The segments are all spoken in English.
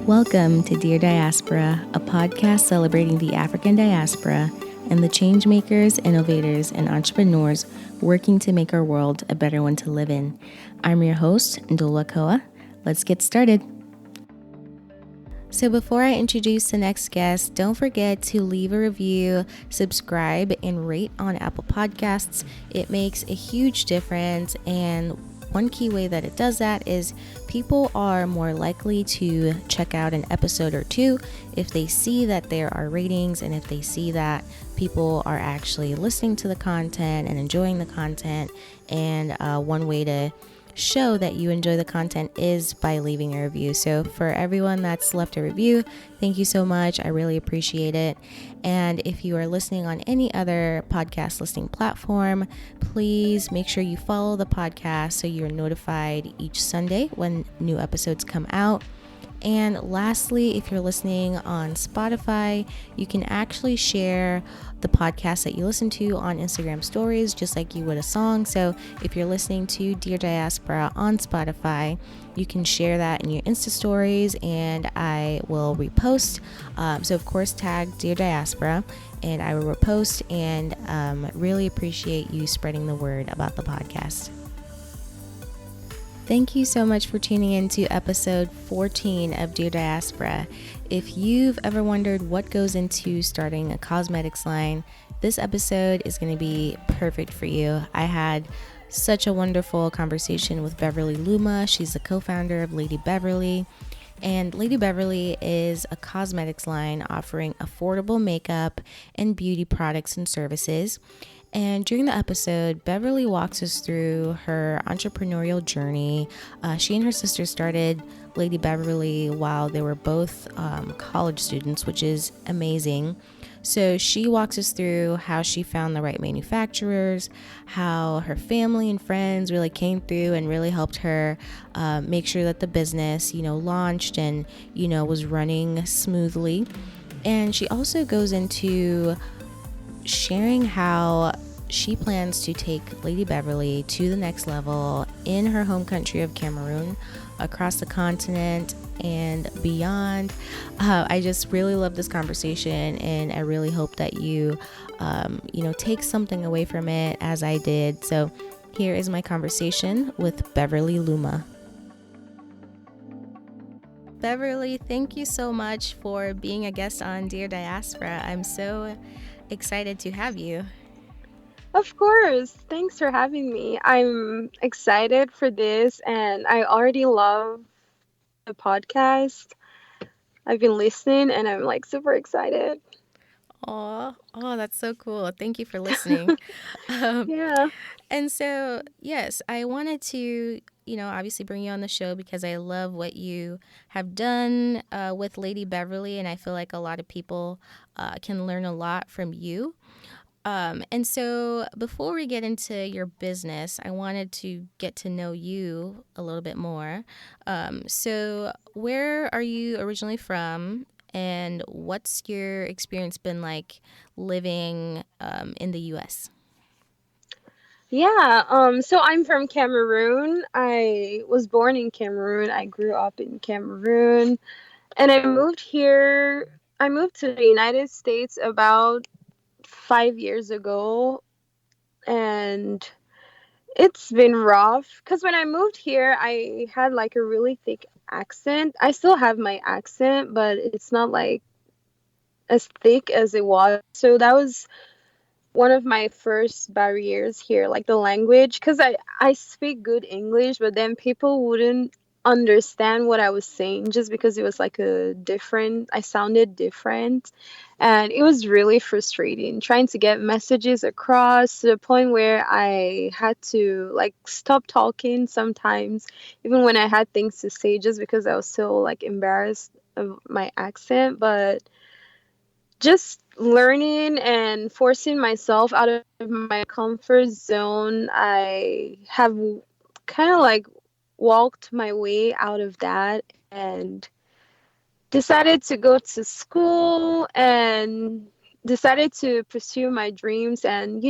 Welcome to Dear Diaspora, a podcast celebrating the African diaspora and the changemakers, innovators, and entrepreneurs working to make our world a better one to live in. I'm your host, Ndulwa Koa. Let's get started. So before I introduce the next guest, don't forget to leave a review, subscribe, and rate on Apple Podcasts. It makes a huge difference, and one key way that it does that is people are more likely to check out an episode or two if they see that there are ratings and if they see that people are actually listening to the content and enjoying the content. And one way to show that you enjoy the content is by leaving a review. So for everyone that's left a review, thank you so much. I really appreciate it. And if you are listening on any other podcast listening platform, please make sure you follow the podcast so you're notified each Sunday when new episodes come out. And lastly, if you're listening on Spotify, you can actually share the podcast that you listen to on Instagram stories, just like you would a song. So if you're listening to Dear Diaspora on Spotify, you can share that in your Insta stories and I will repost. So of course, tag Dear Diaspora and I will repost, and really appreciate you spreading the word about the podcast. Thank you so much for tuning in to episode 14 of Dear Diaspora. If you've ever wondered what goes into starting a cosmetics line, this episode is going to be perfect for you. I had such a wonderful conversation with Beverly Luma. She's the co-founder of Lady Beverly. And Lady Beverly is a cosmetics line offering affordable makeup and beauty products and services. And during the episode, Beverly walks us through her entrepreneurial journey. She and her sister started Lady Beverly while they were both college students, which is amazing. So she walks us through how she found the right manufacturers, how her family and friends really came through and really helped her make sure that the business, launched and, was running smoothly. And she also goes into sharing how she plans to take Lady Beverly to the next level in her home country of Cameroon, across the continent and beyond. I just really love this conversation, and I really hope that you, take something away from it as I did. So here is my conversation with Beverly Luma. Beverly, thank you so much for being a guest on Dear Diaspora. I'm so excited to have you. Of course. Thanks for having me. I'm excited for this and I already love the podcast. I've been listening and I'm like super excited. Oh, that's so cool. Thank you for listening. Yeah. And so, yes, I wanted to, obviously bring you on the show because I love what you have done with Lady Beverly. And I feel like a lot of people can learn a lot from you. And so before we get into your business, I wanted to get to know you a little bit more. So where are you originally from, and what's your experience been like living in the U.S.? Yeah. So I'm from Cameroon. I was born in Cameroon. I grew up in Cameroon and I moved to the United States about 5 years ago, and it's been rough because when I moved here, I had like a really thick accent. I still have my accent, but it's not like as thick as it was. So that was one of my first barriers here, like the language, because I speak good English, but then people wouldn't understand what I was saying just because it was like I sounded different. And it was really frustrating trying to get messages across to the point where I had to like stop talking sometimes, even when I had things to say, just because I was so like embarrassed of my accent. But just learning and forcing myself out of my comfort zone, I have kind of like walked my way out of that and decided to go to school and decided to pursue my dreams. And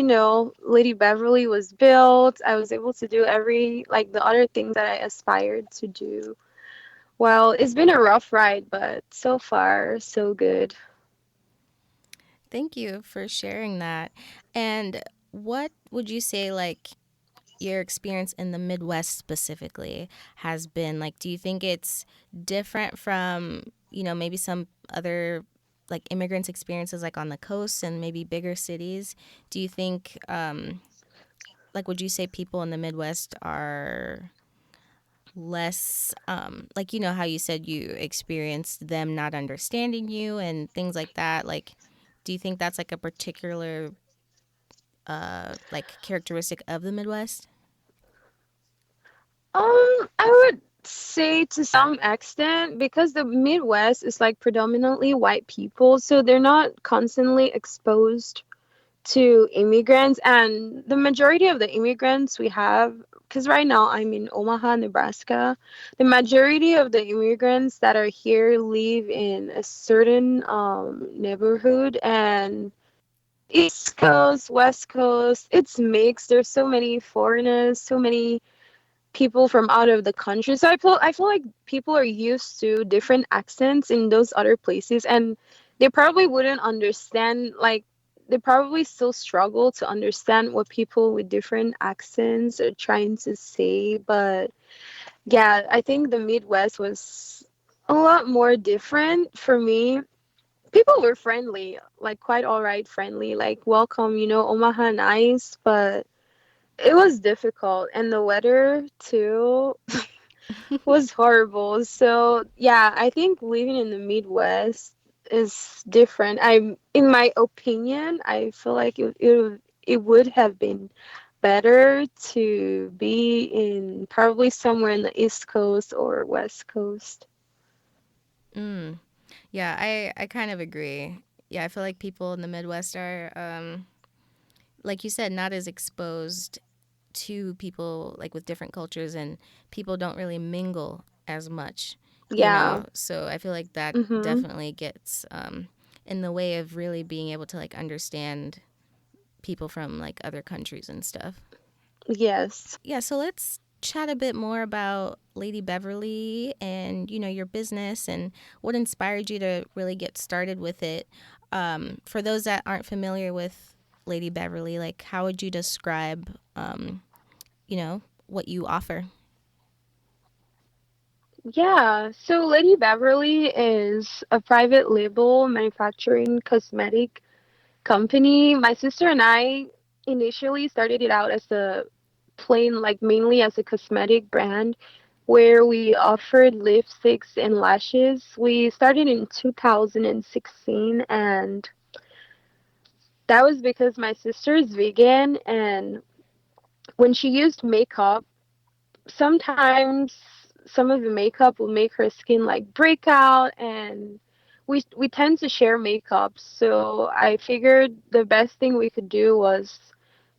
Lady Beverly was built. I was able to do every like the other things that I aspired to do Well, it's been a rough ride, but so far, so good. Thank you for sharing that. And what would you say, like, your experience in the Midwest specifically has been like? Do you think it's different from, maybe some other like immigrants' experiences like on the coast and maybe bigger cities? Do you think, like, would you say people in the Midwest are less, like, how you said you experienced them not understanding you and things like that? Like, do you think that's like a particular, like characteristic of the Midwest? I would say to some extent because the Midwest is like predominantly white people, so they're not constantly exposed to immigrants, and the majority of the immigrants we have, because right now I'm in Omaha, Nebraska, the majority of the immigrants that are here live in a certain neighborhood, and East Coast, West Coast, it's mixed. There's so many foreigners, so many people from out of the country. So I feel like people are used to different accents in those other places, and they probably wouldn't understand, like they probably still struggle to understand what people with different accents are trying to say. But yeah, I think the Midwest was a lot more different for me. People were friendly, like quite all right, friendly, like welcome, Omaha nice, but it was difficult, and the weather too was horrible. So yeah, I think living in the Midwest is different. In my opinion, I feel like it would have been better to be in probably somewhere in the East Coast or West Coast. Mm. Yeah, I kind of agree. Yeah, I feel like people in the Midwest are, like you said, not as exposed to people like with different cultures, and people don't really mingle as much, Yeah. So I feel like that Mhm. definitely gets, in the way of really being able to like understand people from like other countries and stuff. Yes. Yeah, so let's chat a bit more about Lady Beverly and, your business and what inspired you to really get started with it. For those that aren't familiar with Lady Beverly, like, how would you describe, what you offer? Yeah. So Lady Beverly is a private label manufacturing cosmetic company. My sister and I initially started it out as a plain, like mainly as a cosmetic brand where we offered lipsticks and lashes. We started in 2016, and that was because my sister is vegan, and when she used makeup, sometimes some of the makeup will make her skin like break out, and we tend to share makeup. So I figured the best thing we could do was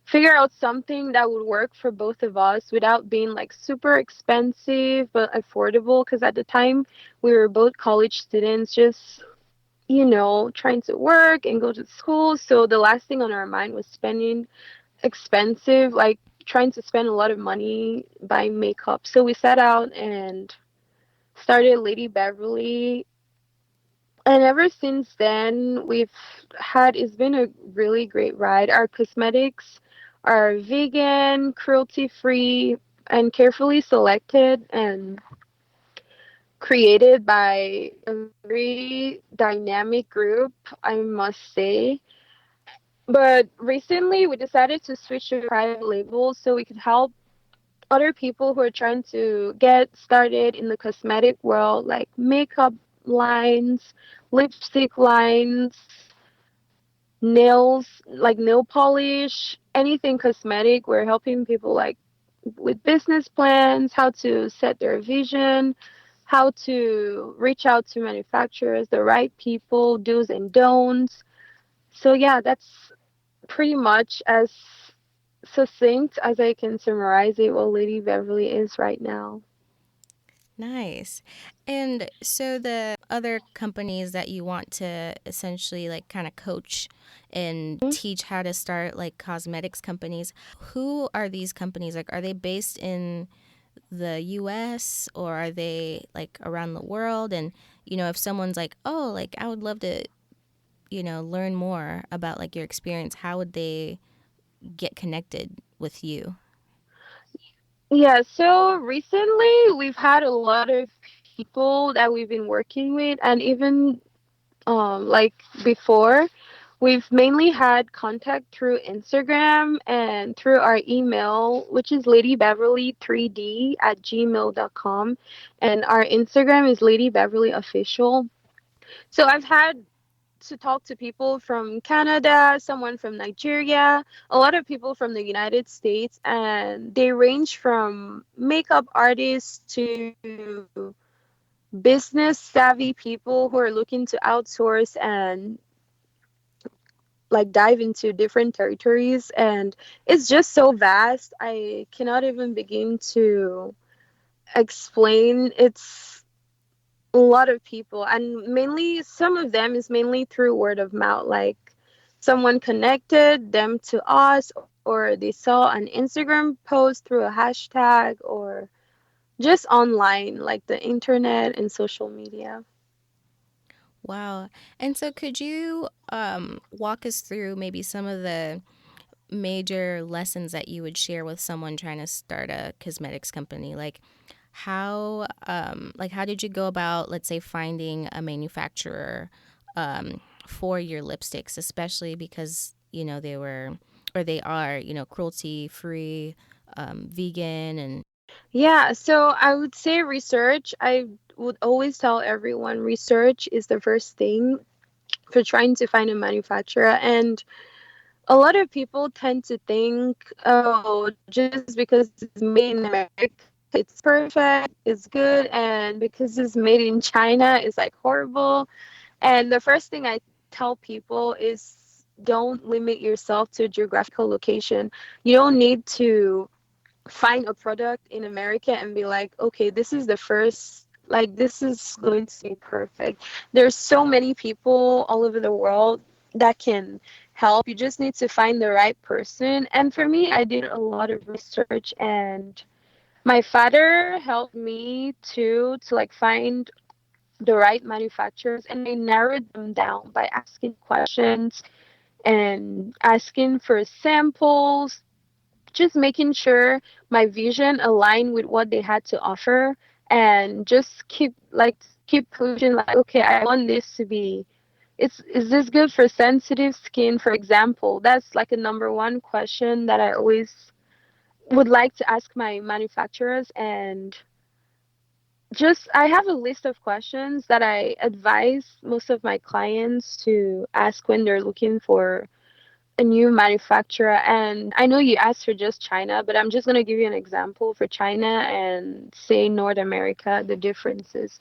figure out something that would work for both of us without being like super expensive but affordable, because at the time we were both college students, just trying to work and go to school. So the last thing on our mind was spending expensive, like trying to spend a lot of money buying makeup. So we set out and started Lady Beverly. And ever since then, it's been a really great ride. Our cosmetics are vegan, cruelty free, and carefully selected and created by a very dynamic group, I must say. But recently, we decided to switch to private labels so we could help other people who are trying to get started in the cosmetic world, like makeup lines, lipstick lines, nails, like nail polish, anything cosmetic. We're helping people like with business plans, how to set their vision, how to reach out to manufacturers, the right people, do's and don'ts. So yeah, that's pretty much as succinct as I can summarize it what Lady Beverly is right now. Nice. And so the other companies that you want to essentially like kind of coach and teach how to start like cosmetics companies, who are these companies? Like, are they based in the US, or are they like around the world? And, if someone's like, oh, like I would love to, learn more about like your experience, how would they get connected with you? Yeah, so recently we've had a lot of people that we've been working with, and even like before, we've mainly had contact through Instagram and through our email, which is ladybeverly3d@gmail.com, and our Instagram is Lady Beverly Official. So I've had to talk to people from Canada, someone from Nigeria, a lot of people from the United States, and they range from makeup artists to business savvy people who are looking to outsource and like dive into different territories. And it's just so vast. I cannot even begin to explain. It's a lot of people, and mainly some of them is mainly through word of mouth, like someone connected them to us, or they saw an Instagram post through a hashtag, or just online like the internet and social media. Wow. And so could you walk us through maybe some of the major lessons that you would share with someone trying to start a cosmetics company? Like how did you go about, let's say, finding a manufacturer for your lipsticks, especially because, they were, or they are, cruelty free, vegan, and Yeah, so I would say research. I would always tell everyone research is the first thing for trying to find a manufacturer. And a lot of people tend to think, oh, just because it's made in America, it's perfect, it's good, and because it's made in China, it's like horrible. And the first thing I tell people is don't limit yourself to a geographical location. You don't need to find a product in America and be like, okay, this is the first, like, this is going to be perfect. There's so many people all over the world that can help. You just need to find the right person. And for me, I did a lot of research, and my father helped me too to like find the right manufacturers, and I narrowed them down by asking questions and asking for samples, just making sure my vision aligned with what they had to offer, and just keep pushing, like, okay, I want this to be, it's is this good for sensitive skin, for example. That's like a number one question that I always would like to ask my manufacturers. And just I have a list of questions that I advise most of my clients to ask when they're looking for a new manufacturer. And I know you asked for just China, but I'm just going to give you an example for China and say North America, the differences.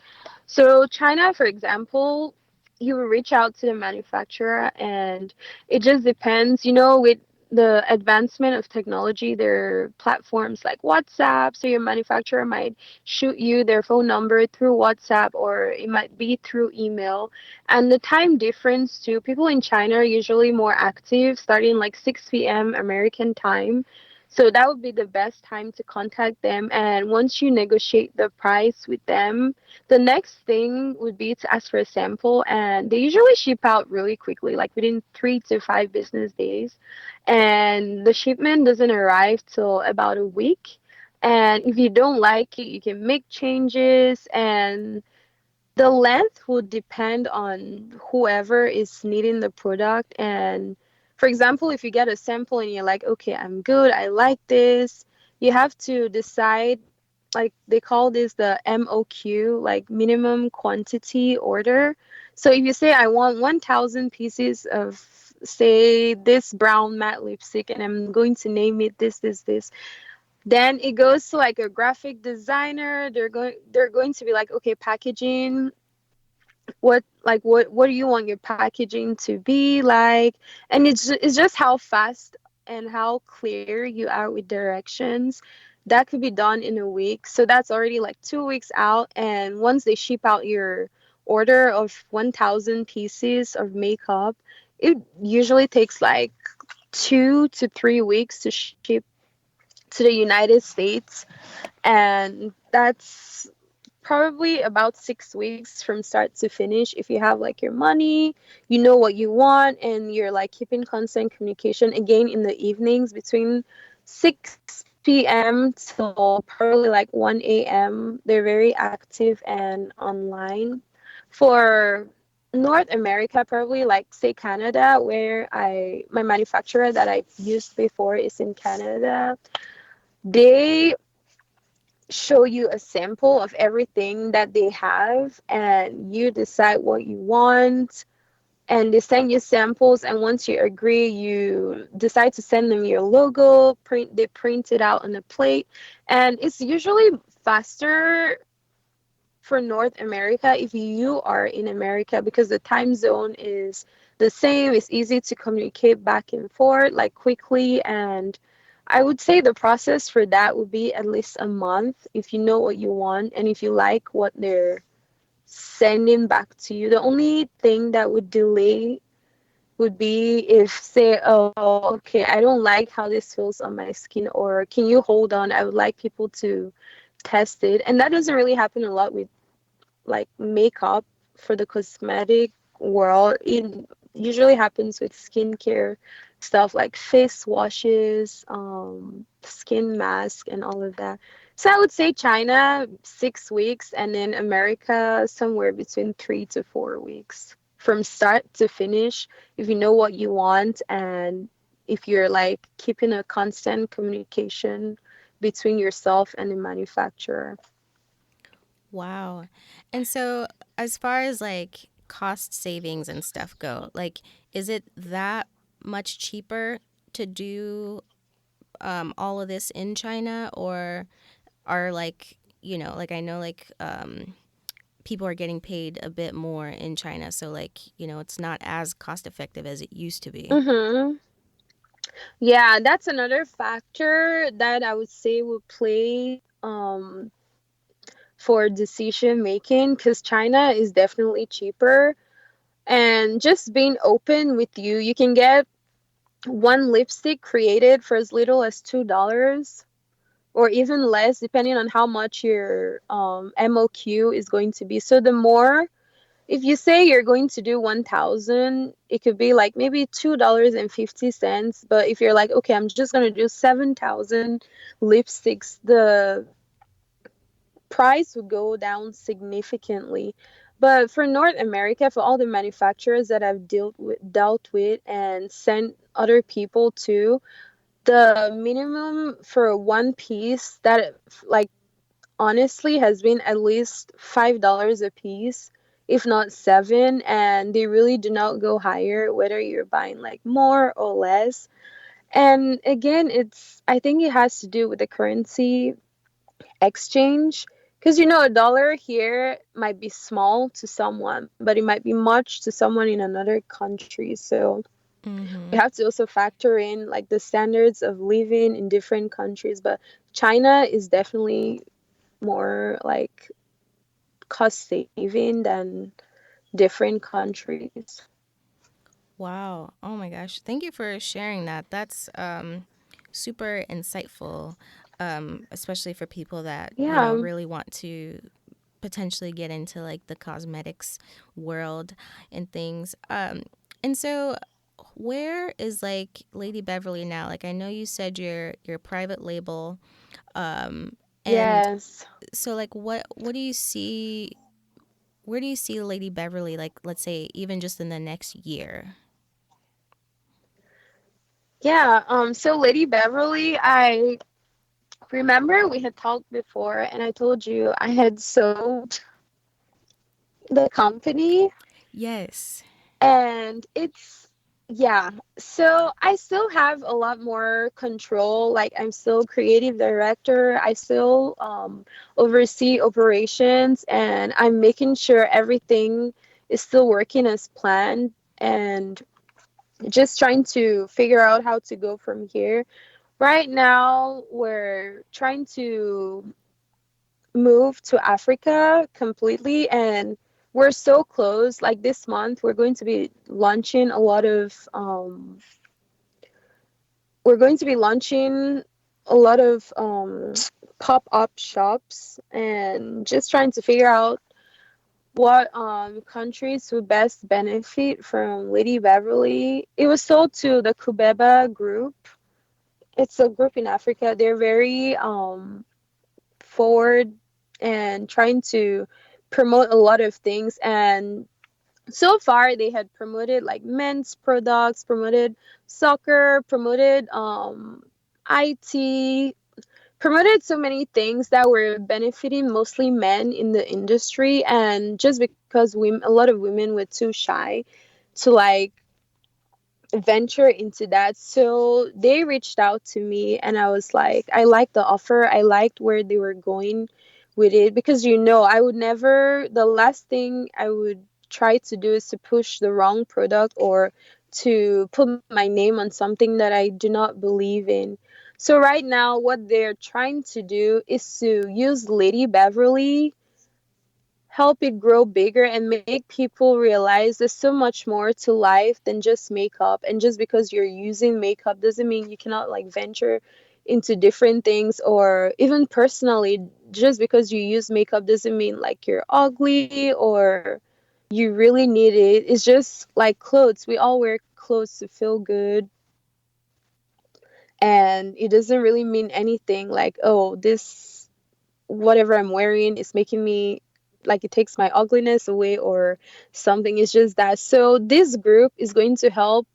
So, China, for example, you will reach out to the manufacturer, and it just depends, with the advancement of technology, there are platforms like WhatsApp. So, your manufacturer might shoot you their phone number through WhatsApp, or it might be through email. And the time difference too, people in China are usually more active, starting like 6 p.m. American time. So that would be the best time to contact them. And once you negotiate the price with them, the next thing would be to ask for a sample. And they usually ship out really quickly, like within 3 to 5 business days. And the shipment doesn't arrive till about a week. And if you don't like it, you can make changes, and the length would depend on whoever is needing the product. And for example, if you get a sample and you're like, okay, I'm good, I like this, you have to decide, like they call this the MOQ, like minimum quantity order. So if you say, I want 1,000 pieces of, say, this brown matte lipstick, and I'm going to name it this, then it goes to like a graphic designer. They're going to be like, okay, packaging, what do you want your packaging to be like. And it's just how fast and how clear you are with directions. That could be done in a week, so that's already like 2 weeks out. And once they ship out your order of 1,000 pieces of makeup, it usually takes like 2 to 3 weeks to ship to the United States, and that's probably about 6 weeks from start to finish. If you have like your money, you know what you want, and you're like keeping constant communication again in the evenings between 6 p.m. till probably like 1 a.m. They're very active and online. For North America, probably like say Canada, where I my manufacturer that I used before is in Canada. They show you a sample of everything that they have, and you decide what you want, and they send you samples, and once you agree, you decide to send them your logo. They print it out on a plate, and it's usually faster for North America if you are in America, because the time zone is the same. It's easy to communicate back and forth like quickly, and I would say the process for that would be at least a month if you know what you want and if you like what they're sending back to you. The only thing that would delay would be if say, oh, okay, I don't like how this feels on my skin, or can you hold on, I would like people to test it. And that doesn't really happen a lot with like makeup. For the cosmetic world, it usually happens with skincare stuff like face washes, skin mask, and all of that. So I would say China 6 weeks, and then America somewhere between 3 to 4 weeks from start to finish. If you know what you want, and if you're like keeping a constant communication between yourself and the manufacturer. Wow. And so, as far as like cost savings and stuff go, like, is it that much cheaper to do all of this in China, or are like, like I know like people are getting paid a bit more in China, so like, it's not as cost effective as it used to be. Mm-hmm. Yeah, that's another factor that I would say would play for decision making, because China is definitely cheaper. And just being open with you, you can get one lipstick created for as little as $2 or even less, depending on how much your MOQ is going to be. So the more, if you say you're going to do 1,000, it could be like maybe $2.50. But if you're like, okay, I'm just going to do 7,000 lipsticks, the price would go down significantly. But for North America, for all the manufacturers that I've dealt with and sent other people to, the minimum for one piece that like honestly has been at least $5 a piece, if not seven, and they really do not go higher whether you're buying like more or less. And again, I think it has to do with the currency exchange, because a dollar here might be small to someone, but it might be much to someone in another country. So we Mm-hmm. have to also factor in like the standards of living in different countries. But China is definitely more like cost saving than different countries. Wow. Oh my gosh. Thank you for sharing that. That's super insightful, especially for people that, Yeah. really want to potentially get into like the cosmetics world and things. And so where is like Lady Beverly now? Like I know you said your private label. And Yes. so like what do you see, where do you see Lady Beverly, like let's say even just in the next year? Yeah. So Lady Beverly, I remember we had talked before, and I told you I had sold the company, Yes. and it's, yeah. So I still have a lot more control. Like I'm still creative director. I still oversee operations, and I'm making sure everything is still working as planned, and just trying to figure out how to go from here. Right now we're trying to move to Africa completely, and we're so close. Like this month we're going to be launching a lot of we're going to be launching a lot of pop-up shops and just trying to figure out what countries would best benefit from Lady Beverly. It was sold to the Kubeba group. It's a group in Africa. They're very forward and trying to promote a lot of things. And so far, they had promoted like men's products, promoted soccer, promoted IT, promoted so many things that were benefiting mostly men in the industry. And just because women, a lot of women were too shy to like venture into that. So they reached out to me, and I was like, I liked the offer. I liked where they were going with it because, I would never, the last thing I would try to do is to push the wrong product or to put my name on something that I do not believe in. So right now, what they're trying to do is to use Lady Beverly, help it grow bigger and make people realize there's so much more to life than just makeup. And just because you're using makeup doesn't mean you cannot like venture into different things. Or even personally, just because you use makeup doesn't mean like you're ugly or you really need it. It's just like clothes. We all wear clothes to feel good, and it doesn't really mean anything like, oh, this whatever I'm wearing is making me like, it takes my ugliness away or something. It's just that. So this group is going to help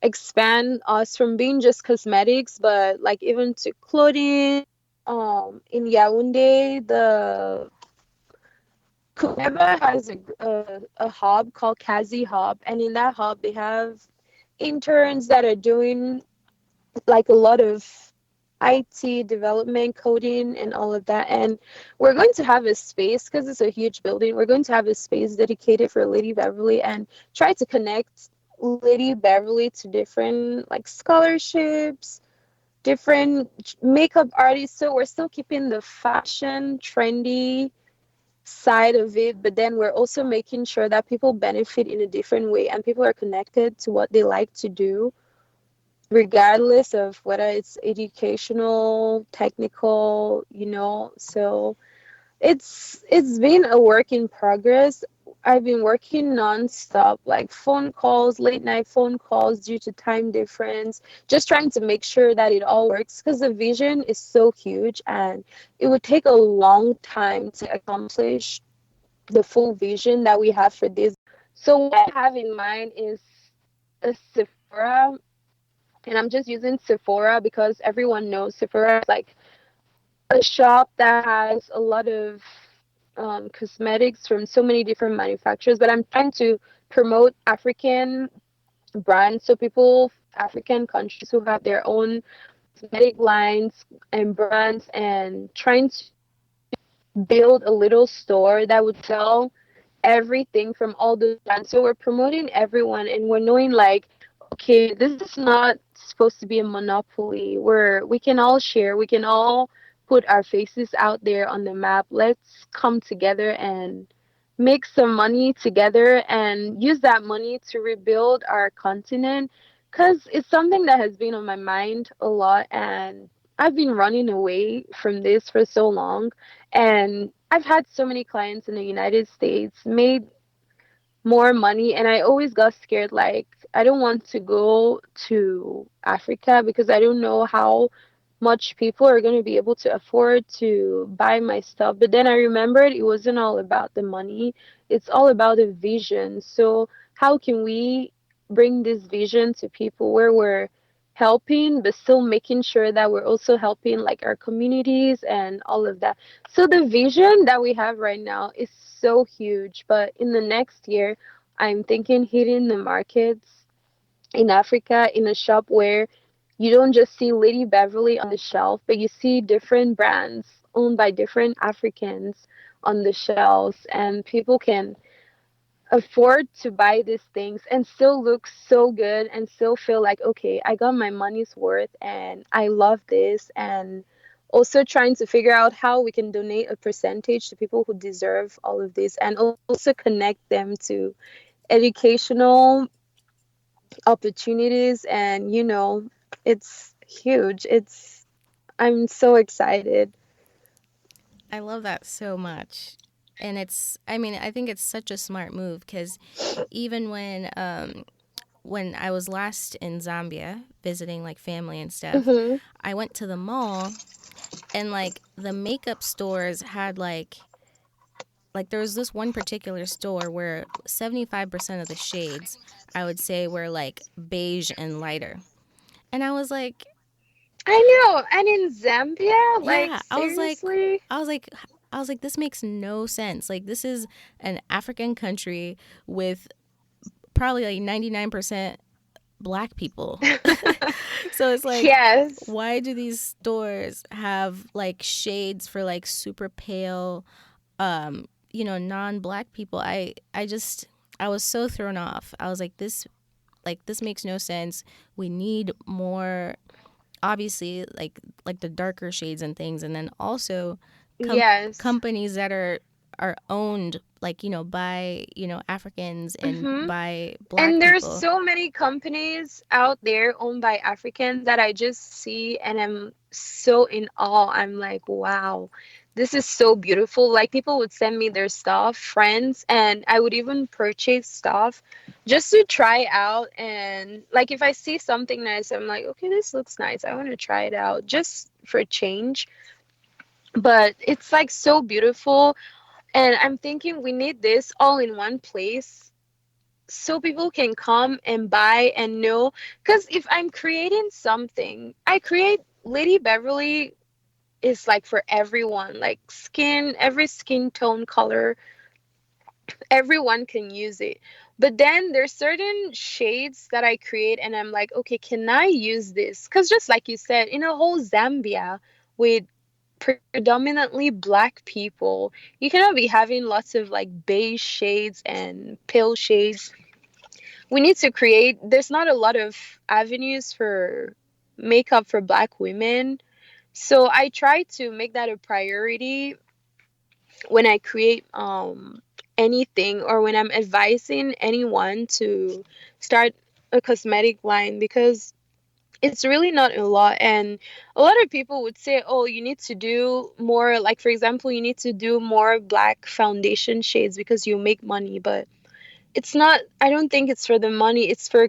expand us from being just cosmetics, but like even to clothing. In Yaoundé, the Kubeba has a hub called Kazi Hub, and in that hub they have interns that are doing like a lot of IT development, coding, and all of that. And we're going to have a space because it's a huge building. We're going to have a space dedicated for Lady Beverly and try to connect Lady Beverly to different like scholarships, different makeup artists. So we're still keeping the fashion, trendy side of it, but then we're also making sure that people benefit in a different way and people are connected to what they like to do regardless of whether it's educational, technical, So it's been a work in progress. I've been working nonstop, like phone calls, late night phone calls due to time difference, just trying to make sure that it all works because the vision is so huge and it would take a long time to accomplish the full vision that we have for this. So what I have in mind is a Sephora, and I'm just using Sephora because everyone knows Sephora is like a shop that has a lot of cosmetics from so many different manufacturers. But I'm trying to promote African brands, so people, African countries who have their own cosmetic lines and brands, and trying to build a little store that would sell everything from all the brands. So we're promoting everyone and we're knowing like, okay, this is not supposed to be a monopoly where we can all share, we can all put our faces out there on the map. Let's come together and make some money together and use that money to rebuild our continent because it's something that has been on my mind a lot, and I've been running away from this for so long. And I've had so many clients in the United States, made more money, and I always got scared like I don't want to go to Africa because I don't know how much people are going to be able to afford to buy my stuff. But then I remembered it wasn't all about the money, it's all about the vision. So how can we bring this vision to people where we're helping but still making sure that we're also helping like our communities and all of that. So the vision that we have right now is so huge, but in the next year, I'm thinking hitting the markets in Africa in a shop where you don't just see Lady Beverly on the shelf, but you see different brands owned by different Africans on the shelves, and people can afford to buy these things and still look so good and still feel like, okay, I got my money's worth and I love this. And also trying to figure out how we can donate a percentage to people who deserve all of this and also connect them to educational opportunities. And it's huge. It's I'm so excited. I love that so much. And I mean, I think it's such a smart move because even when I was last in Zambia visiting like family and stuff, Hmm. I went to the mall and like the makeup stores had like there was this one particular store where 75% of the shades I would say were like beige and lighter. And I was like, I know. And in Zambia, like, yeah, seriously? I was like I was like this makes no sense. Like this is an African country with probably like 99% black people. So it's like, Yes. why do these stores have like shades for like super pale, non-black people? I was so thrown off. I was like this makes no sense. We need more, obviously, like the darker shades and things, and then also com- Yes. companies that are owned like by Africans and Hmm. by black And there's people. so many companies out there owned by Africans that I just see and I'm so in awe. I'm like, wow, this is so beautiful. Like people would send me their stuff, friends, and I would even purchase stuff just to try out. And like if I see something nice, I'm like, okay, this looks nice. I want to try it out just for a change. But it's like so beautiful. And I'm thinking we need this all in one place so people can come and buy and know. Because if I'm creating something, I create Lady Beverly is like for everyone, like skin, every skin tone, color, everyone can use it. But then there's certain shades that I create, and I'm like, okay, can I use this? Because just like you said, in a whole Zambia with predominantly black people, you cannot be having lots of like beige shades and pale shades. We need to create, there's not a lot of avenues for makeup for black women, so I try to make that a priority when I create anything, or when I'm advising anyone to start a cosmetic line, because it's really not a lot. And a lot of people would say, oh, you need to do more, like for example, you need to do more black foundation shades because you make money. But it's not, I don't think it's for the money, it's for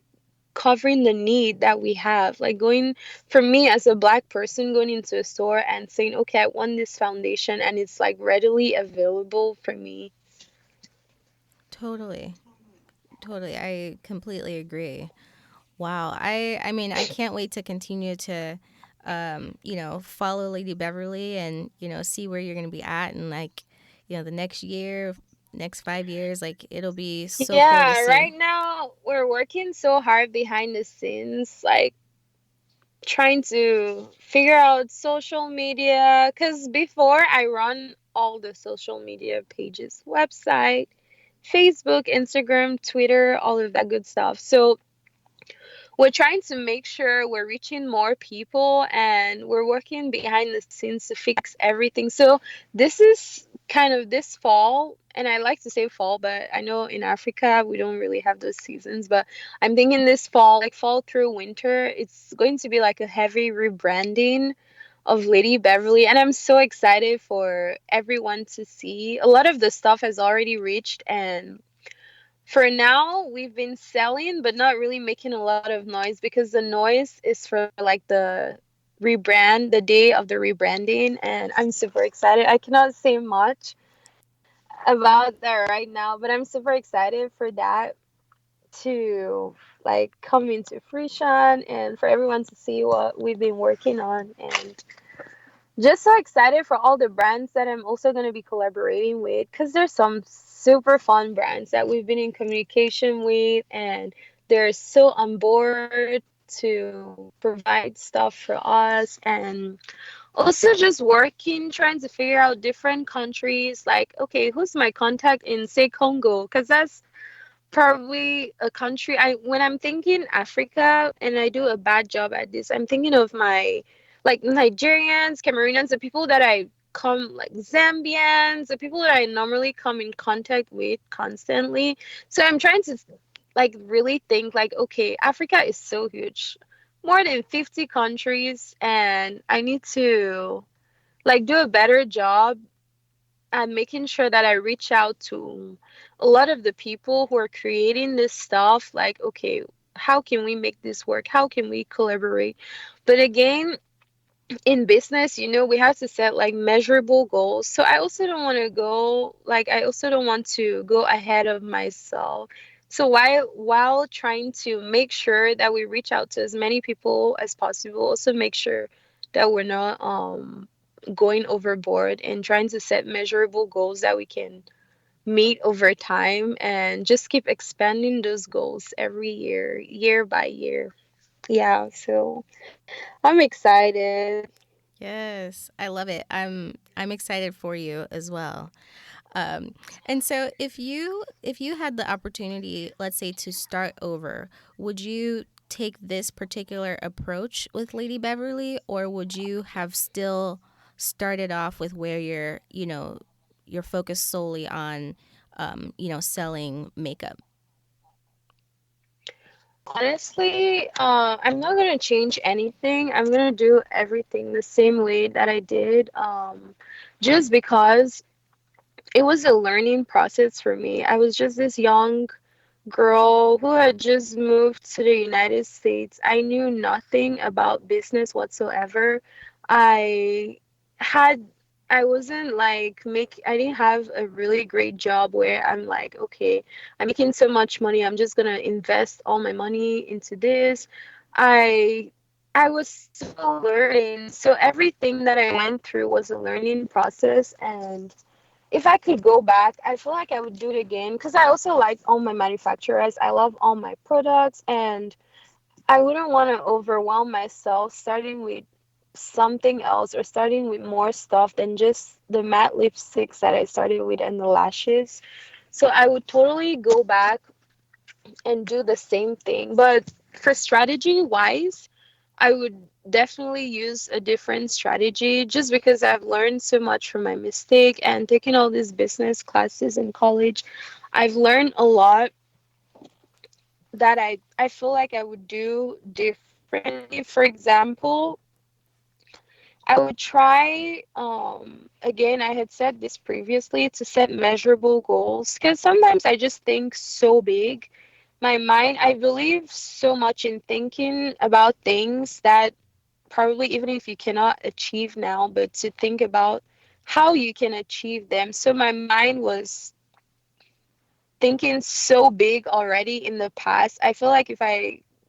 covering the need that we have. Like going, for me as a black person, going into a store and saying, okay, I want this foundation and it's like readily available for me. Totally. Totally. I completely agree. Wow. I mean, I can't wait to continue to follow Lady Beverly and, see where you're going to be at and like, the next year, next 5 years, like it'll be so cool to Yeah, see. right now we're working so hard behind the scenes, like trying to figure out social media. Because before I run all the social media pages, website, Facebook, Instagram, Twitter, all of that good stuff. So we're trying to make sure we're reaching more people, and we're working behind the scenes to fix everything. So this is kind of this fall, and I like to say fall, but I know in Africa we don't really have those seasons. But I'm thinking this fall, like fall through winter, it's going to be like a heavy rebranding of Lady Beverly, and I'm so excited for everyone to see. A lot of the stuff has already reached, and for now, we've been selling, but not really making a lot of noise, because the noise is for like the rebrand, the day of the rebranding. And I'm super excited. I cannot say much about that right now, but I'm super excited for that to like come into fruition and for everyone to see what we've been working on. And just so excited for all the brands that I'm also going to be collaborating with, because there's some super fun brands that we've been in communication with, and they're so on board to provide stuff for us. And also just working, trying to figure out different countries, like, okay, who's my contact in, say, Congo? Because that's probably a country, I when I'm thinking Africa and I do a bad job at this, I'm thinking of my like Nigerians, Cameroonians, the people that I come, like Zambians, the people that I normally come in contact with constantly. So I'm trying to like really think like, okay, Africa is so huge. more than 50 countries, and I need to like do a better job at making sure that I reach out to a lot of the people who are creating this stuff. Like, okay, how can we make this work? How can we collaborate? But again, in business, we have to set like measurable goals. So I also don't want to go like I also don't want to go ahead of myself. So while trying to make sure that we reach out to as many people as possible, also make sure that we're not going overboard and trying to set measurable goals that we can meet over time and just keep expanding those goals every year, year by year. Yeah, so I'm excited. Yes, I love it. I'm excited for you as well. Um, and so if you had the opportunity, let's say, to start over, would you take this particular approach with Lady Beverly, or would you have still started off with where you're focused solely on selling makeup? Honestly, I'm not gonna change anything. I'm gonna do everything the same way that I did, just because it was a learning process for me. I was just this young girl who had just moved to the United States. I knew nothing about business whatsoever. I had I wasn't like I didn't have a really great job where I'm like, okay, I'm making so much money, I'm just gonna invest all my money into this. I I was still learning. So everything that I went through was a learning process, and if I could go back, I feel like I would do it again because I also like all my manufacturers. I love all my products, and I wouldn't want to overwhelm myself starting with something else or starting with more stuff than just the matte lipsticks that I started with and the lashes. So I would totally go back and do the same thing. But for strategy wise, I would definitely use a different strategy just because I've learned so much from my mistake and taking all these business classes in college. I've learned a lot that I feel like I would do differently. For example, I would try, again, I had said this previously, to set measurable goals because sometimes I just think so big. My mind, I believe so much in thinking about things that probably even if you cannot achieve now, but to think about how you can achieve them. So my mind was thinking so big already in the past. I feel like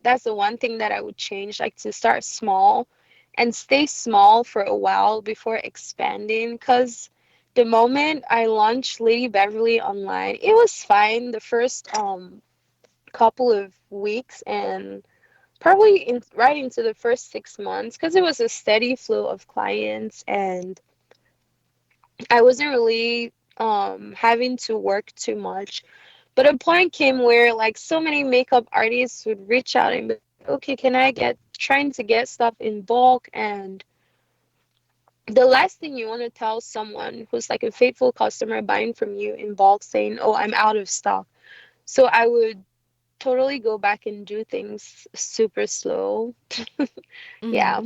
that's the one thing that I would change, like to start small and stay small for a while before expanding. Because the moment I launched Lady Beverly online, it was fine the first couple of weeks and probably right into the first 6 months because it was a steady flow of clients and I wasn't really having to work too much. But a point came where like so many makeup artists would reach out and be like, okay, can I get trying to get stuff in bulk? And the last thing you want to tell someone who's like a faithful customer buying from you in bulk saying, oh, I'm out of stock. So I would totally go back and do things super slow. Mm-hmm. Yeah.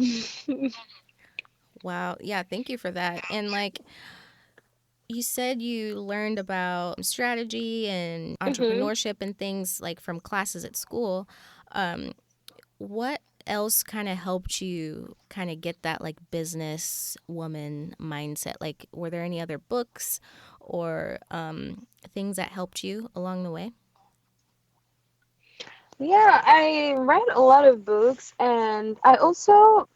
Wow. Yeah, thank you for that. And like you said, you learned about strategy and hmm entrepreneurship and things like from classes at school. Um, what else kind of helped you kind of get that like business woman mindset? Like, were there any other books or things that helped you along the way? Yeah, I read a lot of books and I also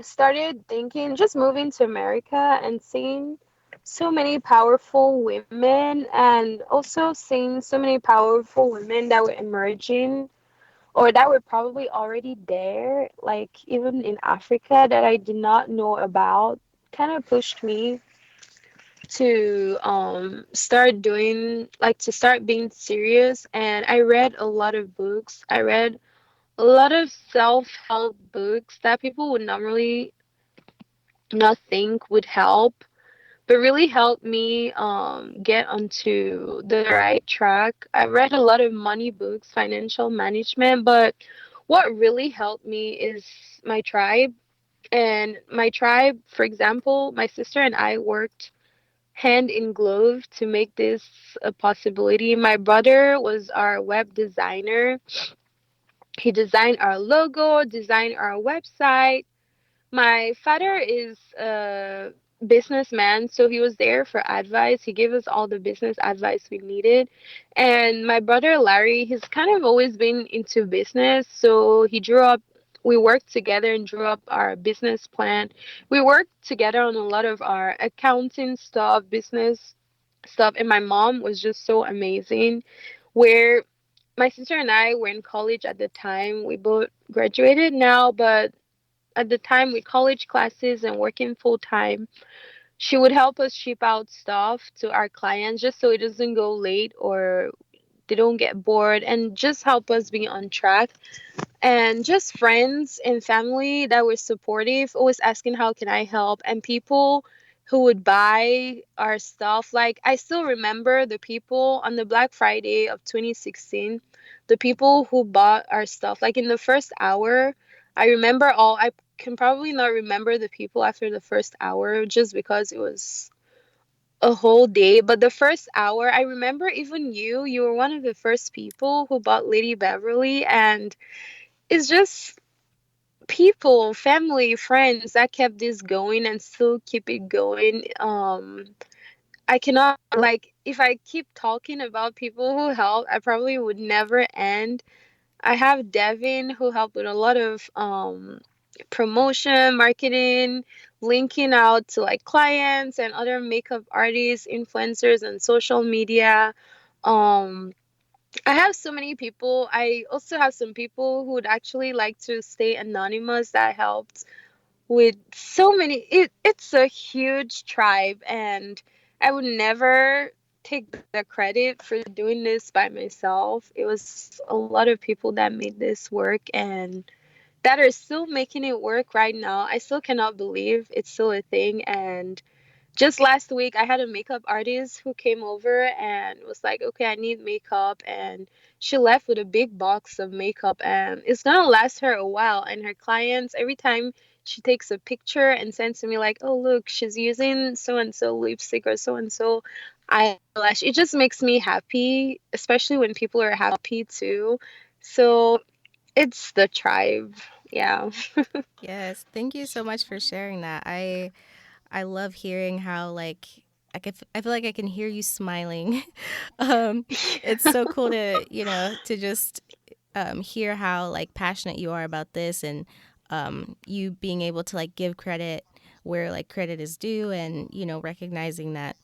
started thinking just moving to America and seeing so many powerful women and also seeing so many powerful women that were emerging or that were probably already there, like even in Africa that I did not know about, kind of pushed me to start doing like to start being serious. And I read a lot of books. I read a lot of self-help books that people would normally not think would help, but really helped me get onto the right track. I read a lot of money books, financial management, but what really helped me is my tribe. And my tribe, for example, my sister and I worked hand in glove to make this a possibility. My brother was our web designer. He designed our logo, designed our website. My father is a businessman, so he was there for advice. He gave us all the business advice we needed. And my brother Larry, he's kind of always been into business, so we worked together and drew up our business plan. We worked together on a lot of our accounting stuff, business stuff, and my mom was just so amazing. Where my sister and I were in college at the time. We both graduated now, but at the time with college classes and working full time, she would help us ship out stuff to our clients just so it doesn't go late or they don't get bored, and just help us be on track. And just friends and family that were supportive, always asking how can I help, and people who would buy our stuff. Like, I still remember the people on the Black Friday of 2016, the people who bought our stuff. Like, in the first hour, I remember all. I can probably not remember the people after the first hour just because it was a whole day. But the first hour, I remember even you were one of the first people who bought Lady Beverly. And it's just people, family, friends that kept this going and still keep it going. I cannot, like, if I keep talking about people who helped, I probably would never end. I have Devin who helped with a lot of promotion, marketing, linking out to like clients and other makeup artists, influencers, and social media. Um, I have so many people. I also have some people who would actually like to stay anonymous that helped with so many. It's a huge tribe, and I would never take the credit for doing this by myself. It was a lot of people that made this work and that are still making it work right now. I still cannot believe it's still a thing. And just last week, I had a makeup artist who came over and was like, okay, I need makeup. And she left with a big box of makeup, and it's gonna last her a while. And her clients, every time she takes a picture and sends to me, like, oh, look, she's using so and so lipstick or so and so eyelash. It just makes me happy, especially when people are happy too. So it's the tribe. Yeah. Yes, thank you so much for sharing that. I love hearing how like I feel like I can hear you smiling. um, it's so cool to to just hear how like passionate you are about this, and you being able to like give credit where like credit is due, and recognizing that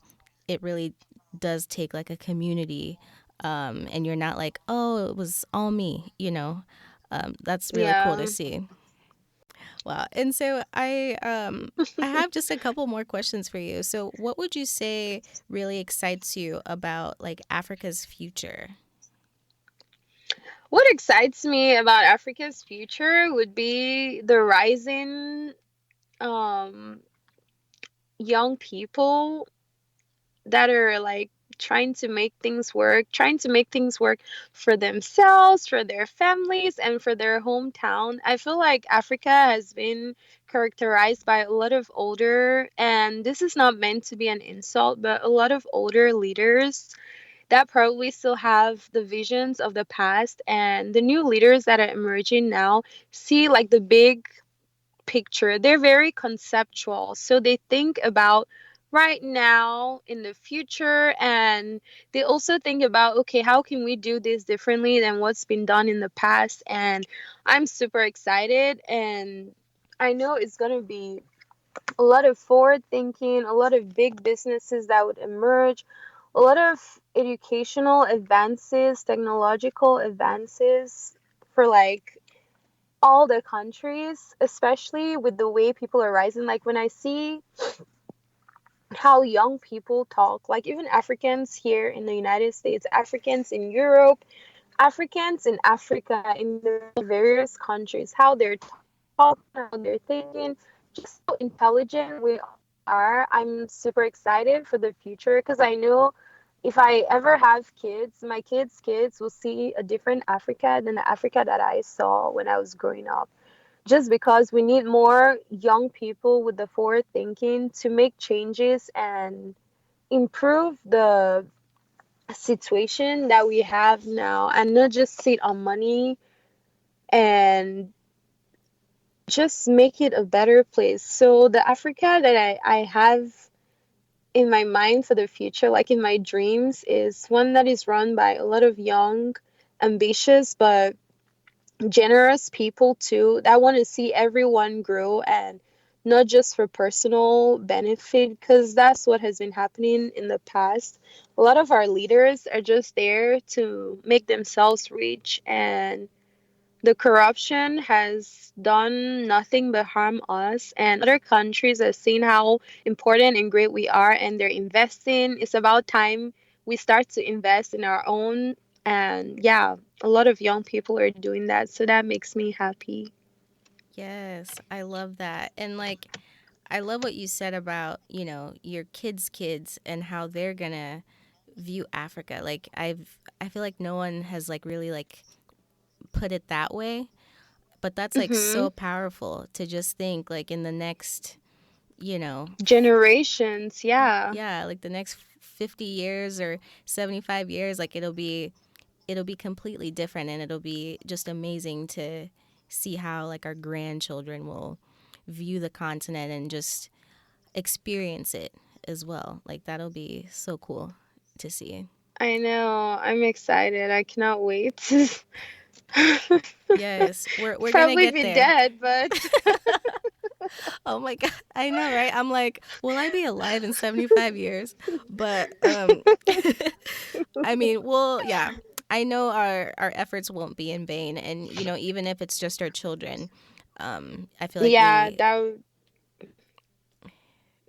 it really does take like a community, and you're not like, oh, it was all me. That's really cool to Yeah. see. Wow. And so I have just a couple more questions for you. So what would you say really excites you about like Africa's future? What excites me about Africa's future would be the rising um, young people that are like trying to make things work for themselves, for their families, and for their hometown. I feel like Africa has been characterized by a lot of older, and this is not meant to be an insult, but a lot of older leaders that probably still have the visions of the past, and the new leaders that are emerging now see like the big picture. They're very conceptual, so they think about right now in the future, and they also think about, okay, how can we do this differently than what's been done in the past. And I'm super excited, and I know it's going to be a lot of forward thinking, a lot of big businesses that would emerge, a lot of educational advances, technological advances for like all the countries, especially with the way people are rising. Like, when I see how young people talk, like even Africans here in the United States, Africans in Europe, Africans in Africa, in the various countries, how they're talking, how they're thinking, just how intelligent we all are. I'm super excited for the future because I know if I ever have kids, my kids will see a different Africa than the Africa that I saw when I was growing up. Just because we need more young people with the forward thinking to make changes and improve the situation that we have now, and not just sit on money, and just make it a better place. So the Africa that I have in my mind for the future, like in my dreams, is one that is run by a lot of young, ambitious, but generous people too, that want to see everyone grow, and not just for personal benefit, because that's what has been happening in the past. A lot of our leaders are just there to make themselves rich, and the corruption has done nothing but harm us, and other countries are seeing how important and great we are, and they're investing. It's about time we start to invest in our own. And yeah, a lot of young people are doing that. So that makes me happy. Yes, I love that. And like, I love what you said about, your kids and how they're gonna view Africa. Like I feel like no one has like really like put it that way, but that's like Mm-hmm. so powerful to just think like in the next, you know, Generations, yeah. yeah, like the next 50 years or 75 years, like it'll be completely different, and it'll be just amazing to see how like our grandchildren will view the continent and just experience it as well. Like that'll be so cool to see. I know. I'm excited. I cannot wait. Yes, we're gonna Probably get be there. dead, but Oh my god, I know, right? I'm like, will I be alive in 75 years? But I mean, well, yeah. I know our efforts won't be in vain, and even if it's just our children, I feel like yeah, we. that would.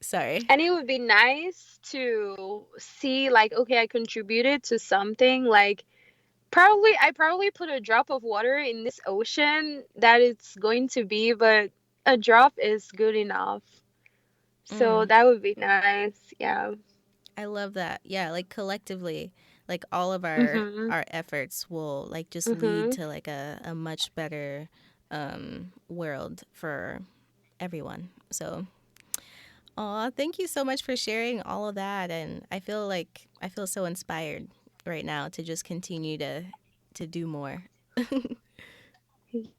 Sorry. And it would be nice to see, like, okay, I contributed to something. Like, I probably put a drop of water in this ocean that it's going to be, but a drop is good enough. So Mm, that would be nice. Yeah. I love that. Yeah, like collectively, like all of our Mhm. our efforts will like just lead Mhm. to like a much better world for everyone. So, aw, thank you so much for sharing all of that, and I feel so inspired right now to just continue to do more.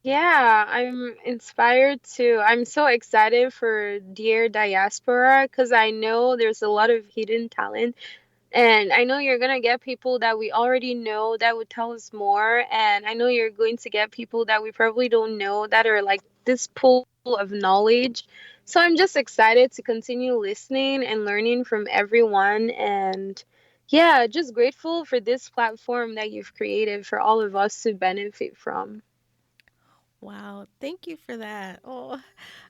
Yeah, I'm inspired too. I'm so excited for Dear Diaspora because I know there's a lot of hidden talent. And I know you're gonna get people that we already know that would tell us more. And I know you're going to get people that we probably don't know that are like this pool of knowledge. So I'm just excited to continue listening and learning from everyone. And yeah, just grateful for this platform that you've created for all of us to benefit from. Wow, thank you for that. Oh,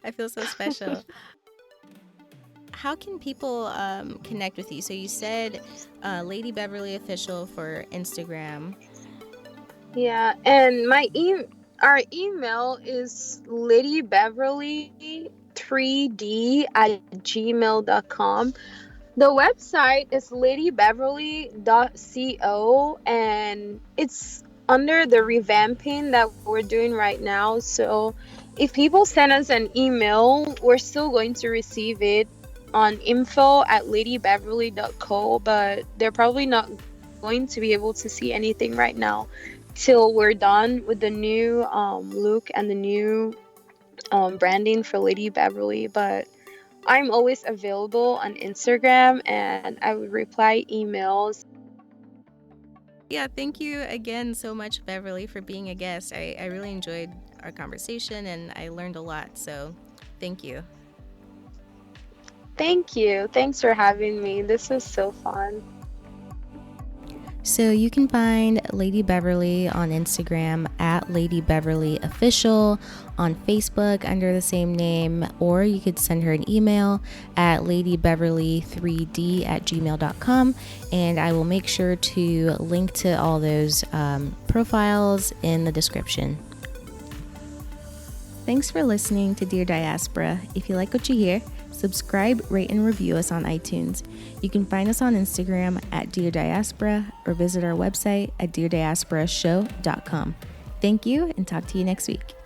I feel so special. How can people connect with you? So you said Lady Beverly Official for Instagram. Yeah, and our email is ladybeverly3d@gmail.com. The website is ladybeverly.co, and it's under the revamping that we're doing right now. So if people send us an email, we're still going to receive it on info@ladybeverly.co, but they're probably not going to be able to see anything right now till we're done with the new look and the new branding for Lady Beverly. But I'm always available on Instagram, and I would reply emails. Yeah, thank you again so much, Beverly, for being a guest. I really enjoyed our conversation and I learned a lot. So thank you. Thank you. Thanks for having me. This was so fun. So you can find Lady Beverly on Instagram at Lady Beverly Official, on Facebook under the same name, or you could send her an email at ladybeverly3d@gmail.com, and I will make sure to link to all those profiles in the description. Thanks for listening to Dear Diaspora. If you like what you hear, Subscribe, rate, and review us on iTunes. You can find us on Instagram at Dear Diaspora or visit our website at deardiasporashow.com. Thank you, and talk to you next week.